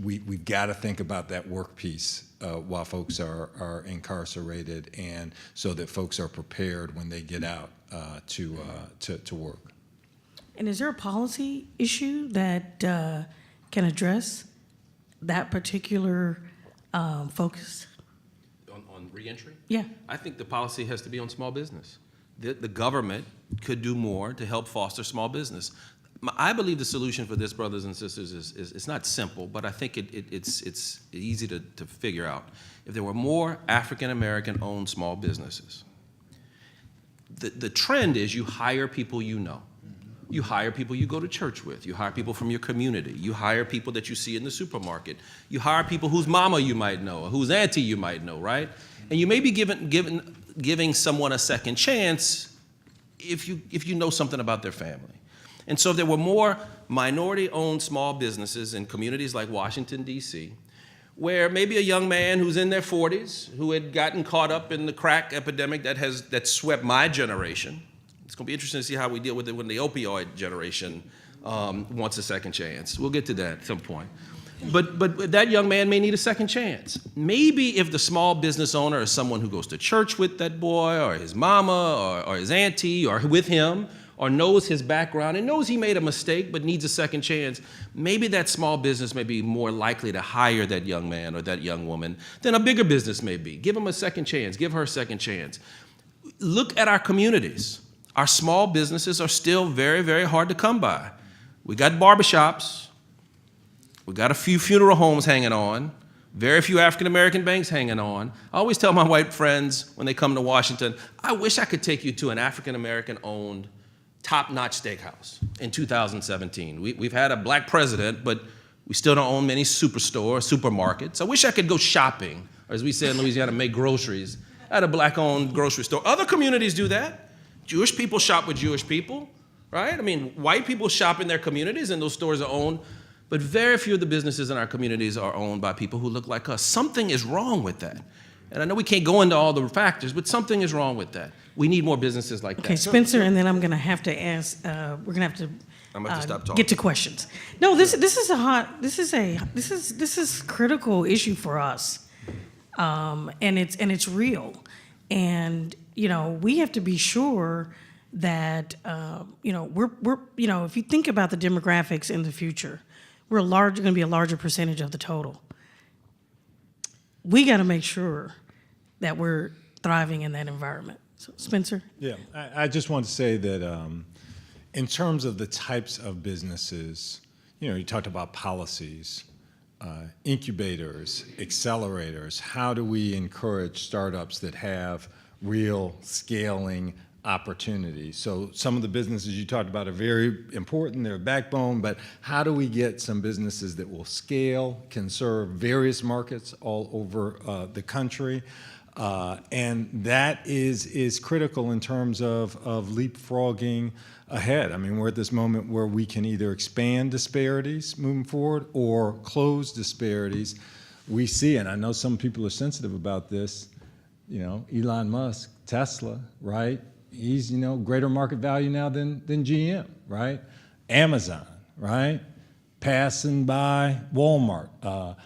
we've got to think about that work piece while folks are incarcerated, and so that folks are prepared when they get out to work. And is there a policy issue that can address that particular focus? On reentry? Yeah. I think the policy has to be on small business. The government could do more to help foster small business. I believe the solution for this, brothers and sisters, is it's not simple, but I think it's easy to figure out. If there were more African-American owned small businesses, the trend is you hire people you know. You hire people you go to church with. You hire people from your community. You hire people that you see in the supermarket. You hire people whose mama you might know, or whose auntie you might know, right? And you may be giving someone a second chance if you know something about their family. And so if there were more minority-owned small businesses in communities like Washington, D.C., where maybe a young man who's in their 40s, who had gotten caught up in the crack epidemic that swept my generation. It's going to be interesting to see how we deal with it when the opioid generation wants a second chance. We'll get to that at some point. But that young man may need a second chance. Maybe if the small business owner is someone who goes to church with that boy, or his mama, or his auntie, or with him, or knows his background and knows he made a mistake but needs a second chance, maybe that small business may be more likely to hire that young man or that young woman than a bigger business may be. Give him a second chance. Give her a second chance. Look at our communities. Our small businesses are still very, very hard to come by. We got barbershops. We got a few funeral homes hanging on. Very few African-American banks hanging on. I always tell my white friends when they come to Washington, I wish I could take you to an African-American owned top-notch steakhouse in 2017. We've had a black president, but we still don't own many supermarkets. I wish I could go shopping, or as we say in Louisiana, make groceries at a black-owned grocery store. Other communities do that. Jewish people shop with Jewish people, right? I mean, white people shop in their communities and those stores are owned, but very few of the businesses in our communities are owned by people who look like us. Something is wrong with that. And I know we can't go into all the factors, but something is wrong with that. We need more businesses like Okay, that. Spencer, and then I'm gonna have to ask, we're gonna have to I'm about to stop talking. get to questions. No, this is critical issue for us, and it's real, and we have to be sure that we're if you think about the demographics in the future, we're going to be a larger percentage of the total. We got to make sure that we're thriving in that environment. So, Spencer? Yeah, I just want to say that in terms of the types of businesses, you talked about policies, incubators, accelerators. How do we encourage startups that have real scaling opportunities? So some of the businesses you talked about are very important, they're a backbone, but how do we get some businesses that will scale, can serve various markets all over the country? And that is critical in terms of leapfrogging ahead. I mean, we're at this moment where we can either expand disparities moving forward or close disparities. We see, and I know some people are sensitive about this, Elon Musk, Tesla, right? He's, greater market value now than GM, right? Amazon, right? Passing by Walmart.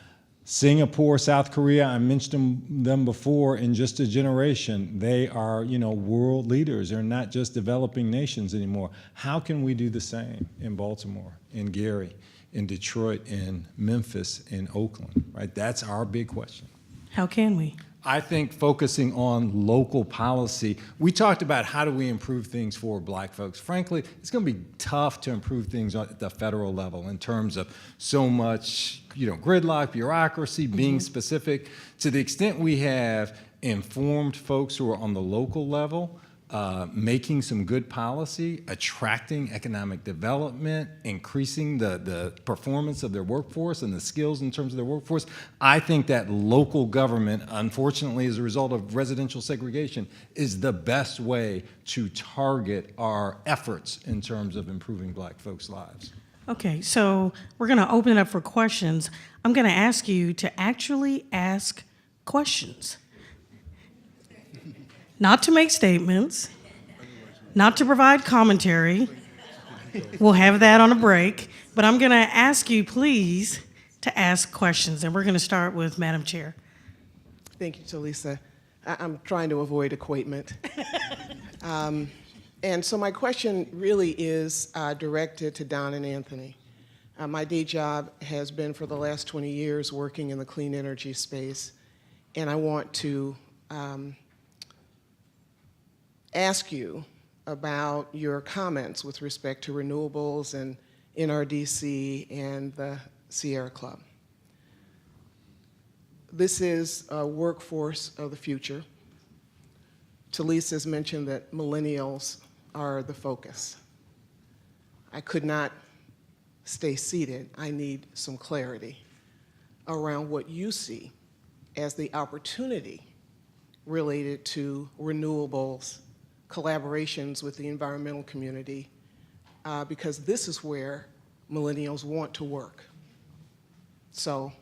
Singapore, South Korea, I mentioned them before, in just a generation, they are, world leaders. They're not just developing nations anymore. How can we do the same in Baltimore, in Gary, in Detroit, in Memphis, in Oakland, right? That's our big question. How can we? I think focusing on local policy, we talked about how do we improve things for black folks. Frankly, it's going to be tough to improve things at the federal level in terms of so much, gridlock, bureaucracy, being specific. To the extent we have informed folks who are on the local level, making some good policy, attracting economic development, increasing the performance of their workforce and the skills in terms of their workforce, I think that local government, unfortunately as a result of residential segregation, is the best way to target our efforts in terms of improving black folks' lives. Okay, so we're going to open it up for questions. I'm going to ask you to actually ask questions. Not to make statements, not to provide commentary. We'll have that on a break. But I'm going to ask you, please, to ask questions. And we're going to start with Madam Chair. Thank you, Talisa. I'm trying to avoid equatement. And so my question really is directed to Don and Anthony. My day job has been for the last 20 years working in the clean energy space. And I want to ask you about your comments with respect to renewables and NRDC and the Sierra Club. This is a workforce of the future. Talisa has mentioned that millennials are the focus. I could not stay seated. I need some clarity around what you see as the opportunity related to renewables, collaborations with the environmental community, because this is where millennials want to work. So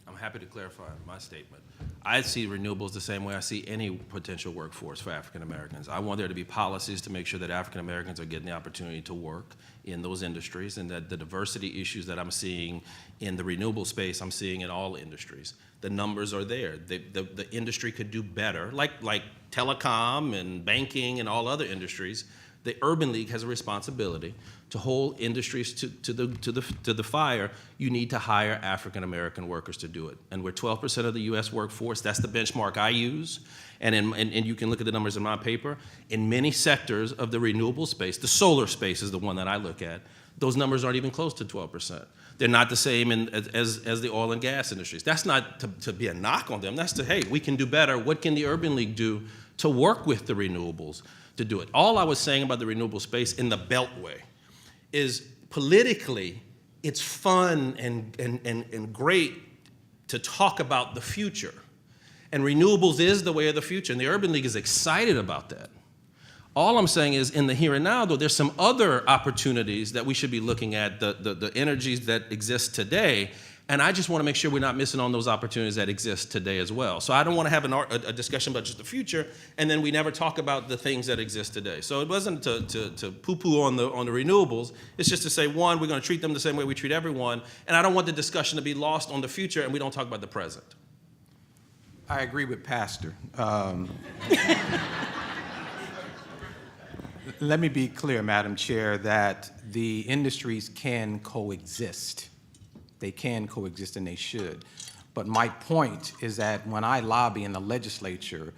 I'm happy to clarify my statement. I see renewables the same way I see any potential workforce for African Americans. I want there to be policies to make sure that African Americans are getting the opportunity to work in those industries, and that the diversity issues that I'm seeing in the renewable space, I'm seeing in all industries. The numbers are there. The industry could do better, like telecom and banking and all other industries. The Urban League has a responsibility to hold industries to the fire. You need to hire African American workers to do it. And we're 12% of the US workforce. That's the benchmark I use. And you can look at the numbers in my paper. In many sectors of the renewable space, the solar space is the one that I look at, those numbers aren't even close to 12%. They're not the same as the oil and gas industries. That's not to be a knock on them. That's hey, we can do better. What can the Urban League do to work with the renewables to do it? All I was saying about the renewable space in the Beltway is politically, it's fun and great to talk about the future. And renewables is the way of the future, and the Urban League is excited about that. All I'm saying is, in the here and now, though, there's some other opportunities that we should be looking at, the energies that exist today, and I just want to make sure we're not missing on those opportunities that exist today as well. So I don't want to have a discussion about just the future, and then we never talk about the things that exist today. So it wasn't to poo-poo on the renewables. It's just to say, one, we're going to treat them the same way we treat everyone, and I don't want the discussion to be lost on the future and we don't talk about the present. I agree with Pastor. Let me be clear, Madam Chair, that the industries can coexist. They can coexist and they should. But my point is that when I lobby in the legislature,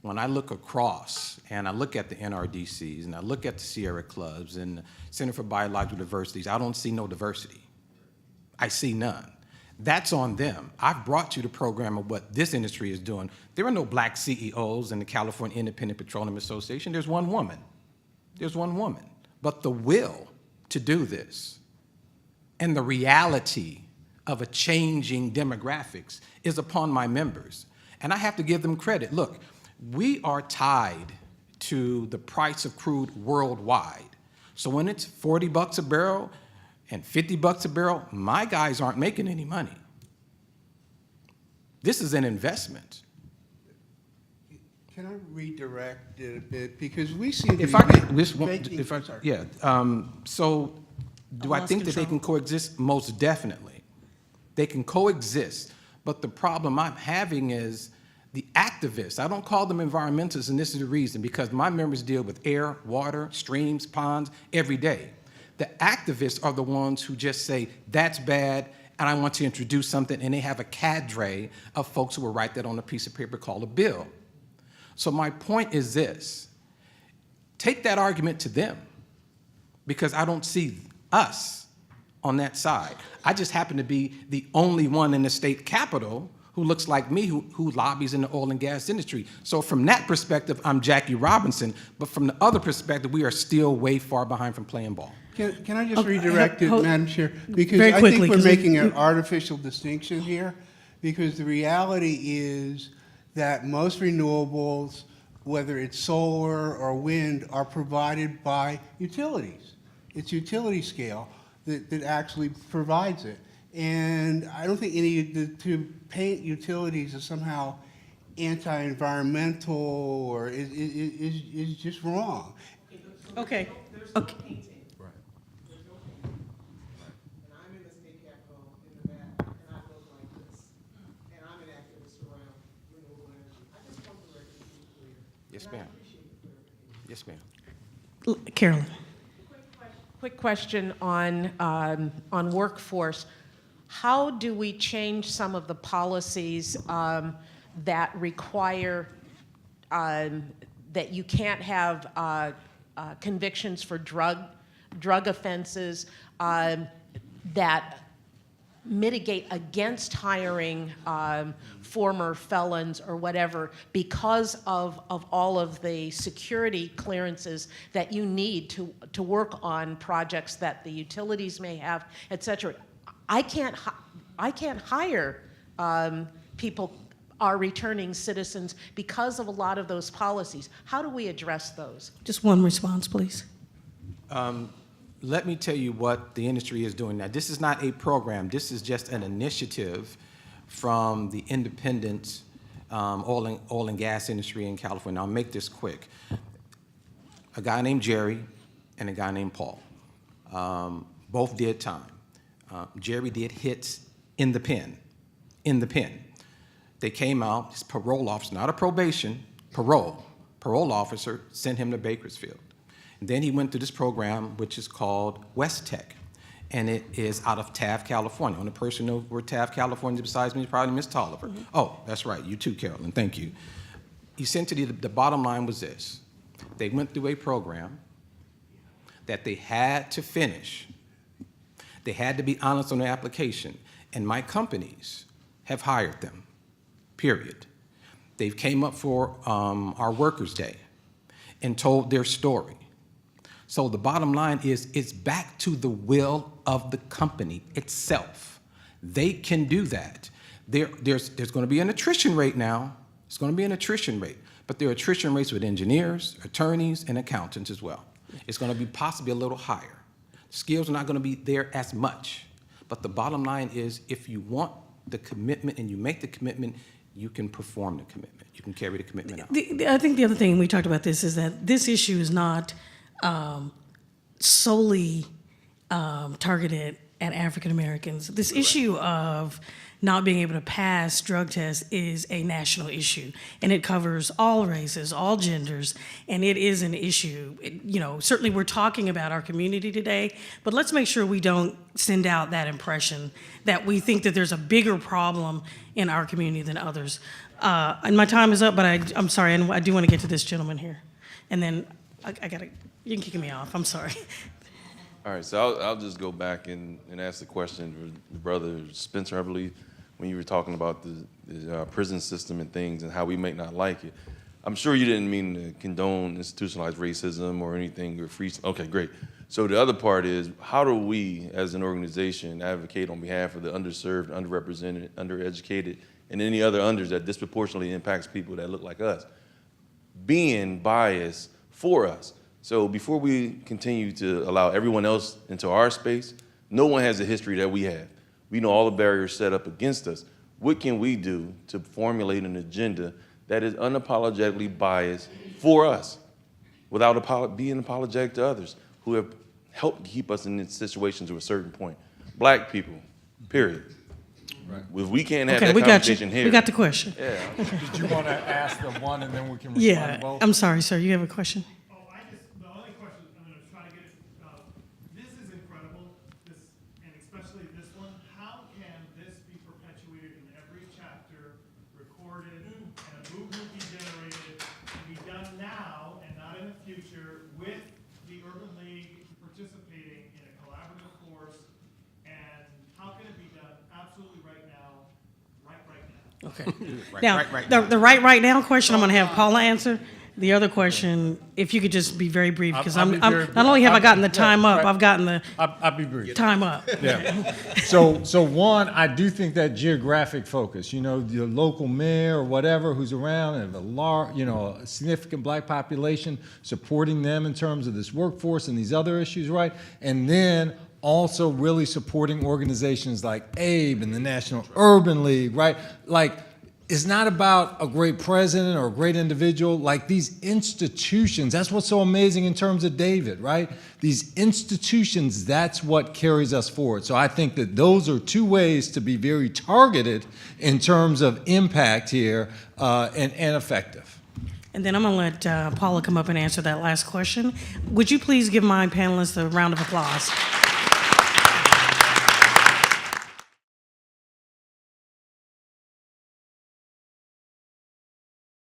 when I look across and I look at the NRDCs and I look at the Sierra Clubs and the Center for Biological Diversity, I don't see no diversity. I see none. That's on them. I've brought you the program of what this industry is doing. There are no black CEOs in the California Independent Petroleum Association. There's one woman. There's one woman. But the will to do this and the reality of a changing demographics is upon my members. And I have to give them credit. Look, we are tied to the price of crude worldwide. So when it's 40 bucks a barrel and 50 bucks a barrel, my guys aren't making any money. This is an investment. Can I redirect it a bit? Because we seem to If be I could, sorry. yeah. So do I think that they can coexist? Most definitely. They can coexist. But the problem I'm having is the activists. I don't call them environmentalists, and this is the reason, because my members deal with air, water, streams, ponds every day. The activists are the ones who just say, that's bad, and I want to introduce something, and they have a cadre of folks who will write that on a piece of paper called a bill. So my point is this: take that argument to them, because I don't see us on that side. I just happen to be the only one in the state capitol who looks like me, who lobbies in the oil and gas industry. So from that perspective, I'm Jackie Robinson, but from the other perspective, we are still way far behind from playing ball. Can I just redirect it, Madam Chair? Because Very I quickly, think we're 'cause making an artificial distinction here, because the reality is that most renewables, whether it's solar or wind, are provided by utilities. It's utility scale that actually provides it. And I don't think to paint utilities as somehow anti-environmental or is just wrong. Okay. Okay. Yes, ma'am. Yes, ma'am. Carolyn. Quick question on workforce. How do we change some of the policies that require that you can't have convictions for drug offenses that mitigate against hiring former felons or whatever because of all of the security clearances that you need to work on projects that the utilities may have, et cetera. I can't hire people, our returning citizens, because of a lot of those policies. How do we address those? Just one response, please. Let me tell you what the industry is doing now. This is not a program. This is just an initiative from the independent oil and gas industry in California. I'll make this quick. A guy named Jerry and a guy named Paul both did time. Jerry did hits in the pen. They came out, his parole officer, not a probation, parole officer sent him to Bakersfield. And then he went through this program, which is called West Tech, and it is out of Taft, California. Only person who knows where Taft, California is besides me is probably Ms. Tolliver. Mm-hmm. Oh, that's right, you too, Carolyn, thank you. Essentially, the bottom line was this. They went through a program that they had to finish. They had to be honest on their application, and my companies have hired them, period. They came up for our Workers' Day and told their story. So the bottom line is, it's back to the will of the company itself. They can do that. There's going to be an attrition rate now, It's going to be an attrition rate, but there are attrition rates with engineers, attorneys, and accountants as well. It's going to be possibly a little higher. Skills are not going to be there as much, but the bottom line is if you want the commitment and you make the commitment, you can perform the commitment. You can carry the commitment out. I think the other thing, we talked about this, is that this issue is not solely targeted at African Americans. This issue of not being able to pass drug tests is a national issue, and it covers all races, all genders, and it is an issue. Certainly we're talking about our community today, but let's make sure we don't send out that impression that we think that there's a bigger problem in our community than others. And my time is up, but I'm sorry, and I do want to get to this gentleman here. And then you can kick me off, I'm sorry. All right, so I'll just go back and ask the question for Brother Spencer, I believe, when you were talking about the prison system and things and how we may not like it. I'm sure you didn't mean to condone institutionalized racism or anything or free. Okay, great. So the other part is, how do we as an organization advocate on behalf of the underserved, underrepresented, undereducated, and any other unders that disproportionately impacts people that look like us, being biased for us? So before we continue to allow everyone else into our space, no one has the history that we have. We know all the barriers set up against us. What can we do to formulate an agenda that is unapologetically biased for us without being apologetic to others who have helped keep us in these situations to a certain point? Black people, period. Right. If we can't have that conversation here. We got the question. Yeah. Did you want to ask the one and then we can respond to both? I'm sorry, sir, you have a question? The only question I'm going to try to get this is incredible, and especially this one. How can this be perpetuated in every chapter, recorded, and a movement be generated and be done now and not in the future with the Urban League participating in a collaborative force? And how can it be done absolutely right now, right now? Okay. Right Now, the right now question, I'm going to have Paula answer. The other question, if you could just be very brief, because I'll I'm be very not only have I gotten the brief. time up, Right. I've gotten the I'll be brief. time up. Yeah. So one, I do think that geographic focus, your local mayor or whatever who's around and a significant black population, supporting them in terms of this workforce and these other issues, right? And then also really supporting organizations like AABE and the National Urban League, right? Like, it's not about a great president or a great individual. Like, these institutions, that's what's so amazing in terms of David, right? These institutions, that's what carries us forward. So I think that those are two ways to be very targeted in terms of impact here and effective. And then I'm going to let Paula come up and answer that last question. Would you please give my panelists a round of applause?